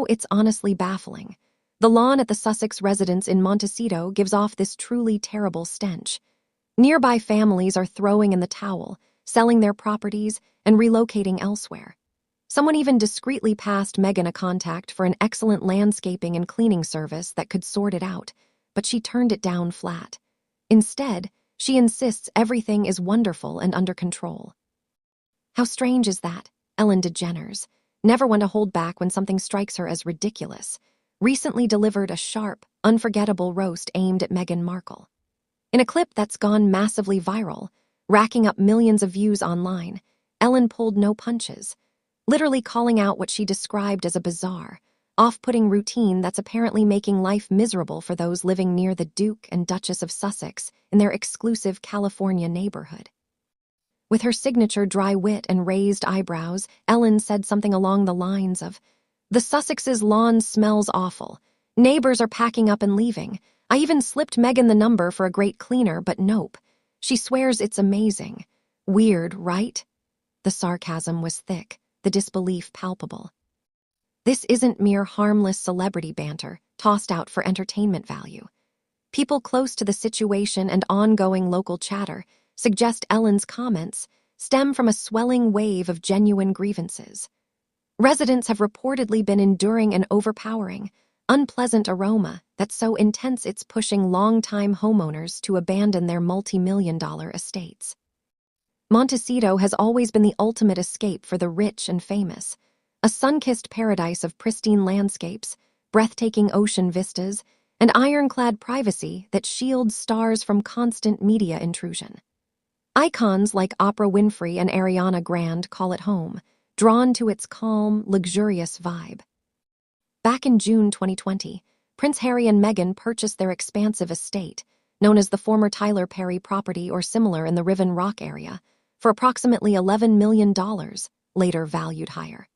It's honestly baffling. The lawn at the Sussex residence in Montecito gives off this truly terrible stench. Nearby families are throwing in the towel, selling their properties, and relocating elsewhere. Someone even discreetly passed Meghan a contact for an excellent landscaping and cleaning service that could sort it out, but she turned it down flat. Instead, she insists everything is wonderful and under control. How strange is that? Ellen DeGeneres, never one to hold back when something strikes her as ridiculous, recently delivered a sharp, unforgettable roast aimed at Meghan Markle. In a clip that's gone massively viral, racking up millions of views online, Ellen pulled no punches, literally calling out what she described as a bizarre, off-putting routine that's apparently making life miserable for those living near the Duke and Duchess of Sussex in their exclusive California neighborhood. With her signature dry wit and raised eyebrows, Ellen said something along the lines of, "The Sussex's lawn smells awful. Neighbors are packing up and leaving. I even slipped Meghan the number for a great cleaner, but nope. She swears it's amazing. Weird, right?" The sarcasm was thick, the disbelief palpable. This isn't mere harmless celebrity banter, tossed out for entertainment value. People close to the situation and ongoing local chatter suggest Ellen's comments stem from a swelling wave of genuine grievances. Residents have reportedly been enduring an overpowering, unpleasant aroma that's so intense it's pushing longtime homeowners to abandon their multi-million-dollar estates. Montecito has always been the ultimate escape for the rich and famous, a sun-kissed paradise of pristine landscapes, breathtaking ocean vistas, and ironclad privacy that shields stars from constant media intrusion. Icons like Oprah Winfrey and Ariana Grande call it home, drawn to its calm, luxurious vibe. Back in June 2020, Prince Harry and Meghan purchased their expansive estate, known as the former Tyler Perry property or similar in the Riven Rock area, for approximately $11 million, later valued higher.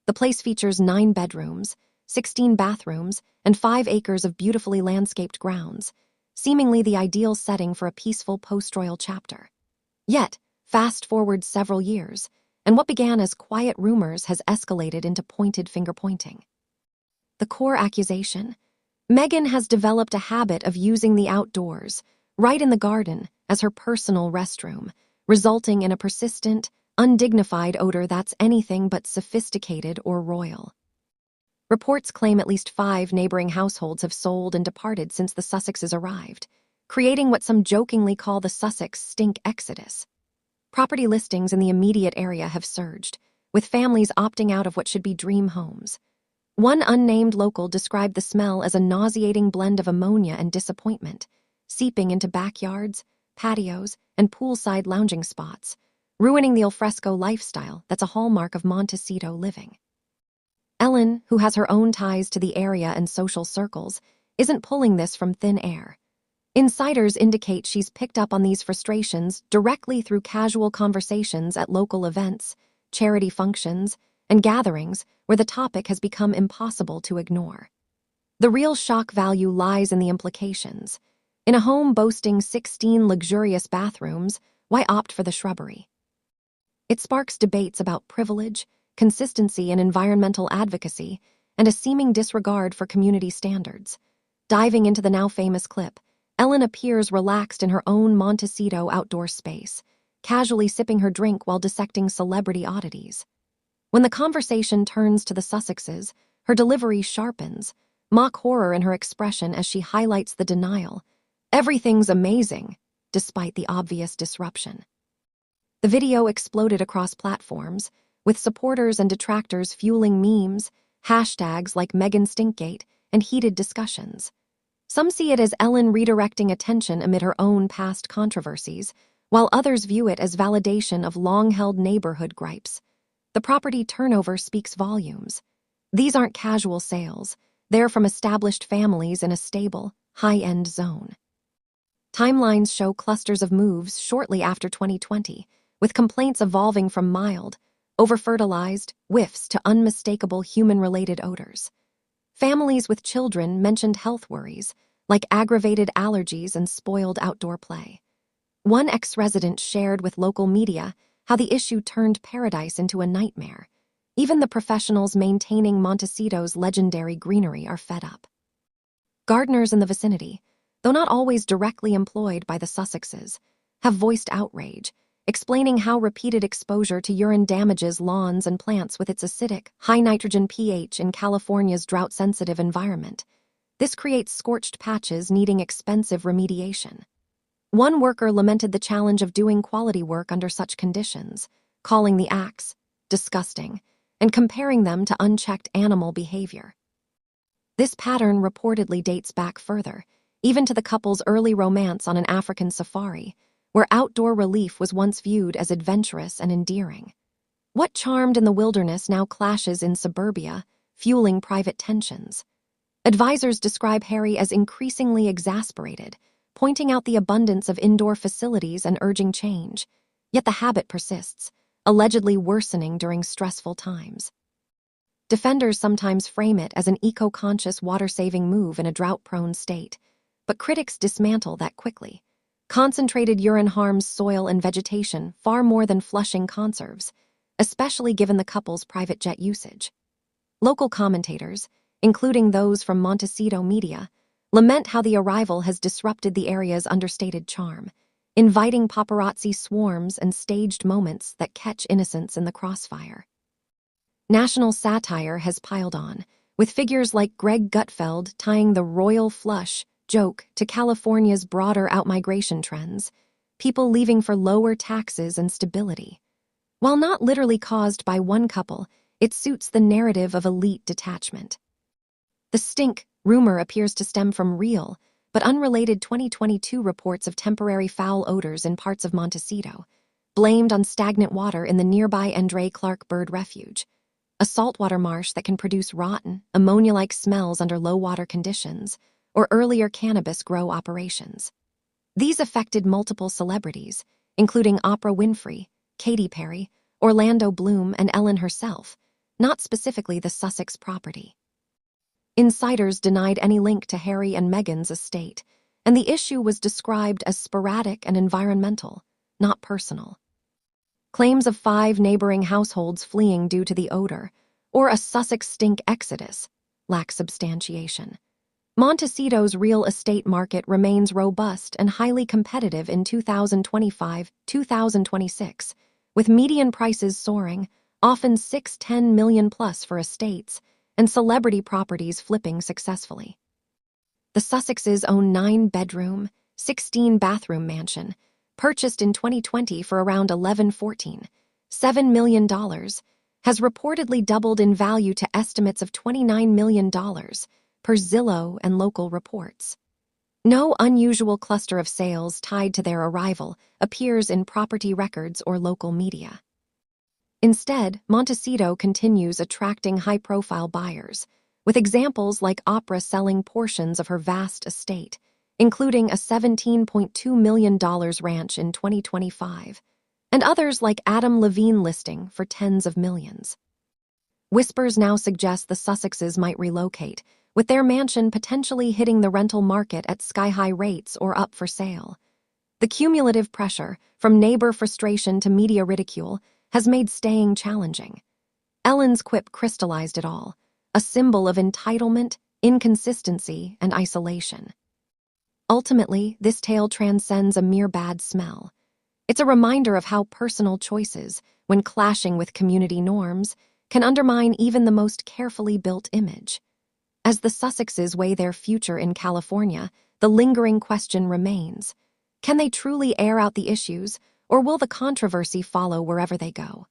The place features 9 bedrooms, 16 bathrooms, and 5 acres of beautifully landscaped grounds, seemingly the ideal setting for a peaceful post-royal chapter. Yet, fast forward several years, and what began as quiet rumors has escalated into pointed finger-pointing. The core accusation: Meghan has developed a habit of using the outdoors, right in the garden, as her personal restroom, resulting in a persistent, undignified odor that's anything but sophisticated or royal. Reports claim at least 5 neighboring households have sold and departed since the Sussexes arrived, creating what some jokingly call the Sussex stink exodus. Property listings in the immediate area have surged, with families opting out of what should be dream homes. One unnamed local described the smell as a nauseating blend of ammonia and disappointment, seeping into backyards, patios, and poolside lounging spots, ruining the alfresco lifestyle that's a hallmark of Montecito living. Ellen, who has her own ties to the area and social circles, isn't pulling this from thin air. Insiders indicate she's picked up on these frustrations directly through casual conversations at local events, charity functions, and gatherings where the topic has become impossible to ignore. The real shock value lies in the implications. In a home boasting 16 luxurious bathrooms, why opt for the shrubbery? It sparks debates about privilege, consistency in environmental advocacy, and a seeming disregard for community standards. Diving into the now famous clip, Ellen appears relaxed in her own Montecito outdoor space, casually sipping her drink while dissecting celebrity oddities. When the conversation turns to the Sussexes, her delivery sharpens, mock horror in her expression as she highlights the denial. Everything's amazing, despite the obvious disruption. The video exploded across platforms, with supporters and detractors fueling memes, hashtags like Meghan Stinkgate, and heated discussions. Some see it as Ellen redirecting attention amid her own past controversies, while others view it as validation of long-held neighborhood gripes. The property turnover speaks volumes. These aren't casual sales. They're from established families in a stable, high-end zone. Timelines show clusters of moves shortly after 2020, with complaints evolving from mild, over-fertilized whiffs to unmistakable human-related odors. Families with children mentioned health worries, like aggravated allergies and spoiled outdoor play. One ex-resident shared with local media how the issue turned paradise into a nightmare. Even the professionals maintaining Montecito's legendary greenery are fed up. Gardeners in the vicinity, though not always directly employed by the Sussexes, have voiced outrage, explaining how repeated exposure to urine damages lawns and plants with its acidic, high-nitrogen pH in California's drought-sensitive environment. This creates scorched patches needing expensive remediation. One worker lamented the challenge of doing quality work under such conditions, calling the acts disgusting and comparing them to unchecked animal behavior. This pattern reportedly dates back further, even to the couple's early romance on an African safari, where outdoor relief was once viewed as adventurous and endearing. What charmed in the wilderness now clashes in suburbia, fueling private tensions. Advisors describe Harry as increasingly exasperated, pointing out the abundance of indoor facilities and urging change. Yet the habit persists, allegedly worsening during stressful times. Defenders sometimes frame it as an eco-conscious water-saving move in a drought-prone state, but critics dismantle that quickly. Concentrated urine harms soil and vegetation far more than flushing conserves, especially given the couple's private jet usage. Local commentators, including those from Montecito media, lament how the arrival has disrupted the area's understated charm, inviting paparazzi swarms and staged moments that catch innocents in the crossfire. National satire has piled on, with figures like Greg Gutfeld tying the royal flush joke to California's broader outmigration trends, people leaving for lower taxes and stability. While not literally caused by one couple, it suits the narrative of elite detachment. The stink rumor appears to stem from real, but unrelated 2022 reports of temporary foul odors in parts of Montecito, blamed on stagnant water in the nearby Andre Clark Bird Refuge, a saltwater marsh that can produce rotten, ammonia-like smells under low-water conditions, or earlier cannabis grow operations. These affected multiple celebrities, including Oprah Winfrey, Katy Perry, Orlando Bloom, and Ellen herself, not specifically the Sussex property. Insiders denied any link to Harry and Meghan's estate, and the issue was described as sporadic and environmental, not personal. Claims of 5 neighboring households fleeing due to the odor, or a Sussex stink exodus, lack substantiation. Montecito's real estate market remains robust and highly competitive in 2025-2026, with median prices soaring, often $6-10 million plus for estates, and celebrity properties flipping successfully. The Sussexes own 9-bedroom, 16-bathroom mansion, purchased in 2020 for around $7 million, has reportedly doubled in value to estimates of $29 million, per Zillow and local reports. No unusual cluster of sales tied to their arrival appears in property records or local media. Instead, Montecito continues attracting high-profile buyers, with examples like Oprah selling portions of her vast estate, including a $17.2 million ranch in 2025, and others like Adam Levine listing for tens of millions. Whispers now suggest the Sussexes might relocate, with their mansion potentially hitting the rental market at sky-high rates or up for sale. The cumulative pressure, from neighbor frustration to media ridicule, has made staying challenging. Ellen's quip crystallized it all, a symbol of entitlement, inconsistency, and isolation. Ultimately, this tale transcends a mere bad smell. It's a reminder of how personal choices, when clashing with community norms, can undermine even the most carefully built image. As the Sussexes weigh their future in California, the lingering question remains: can they truly air out the issues, or will the controversy follow wherever they go?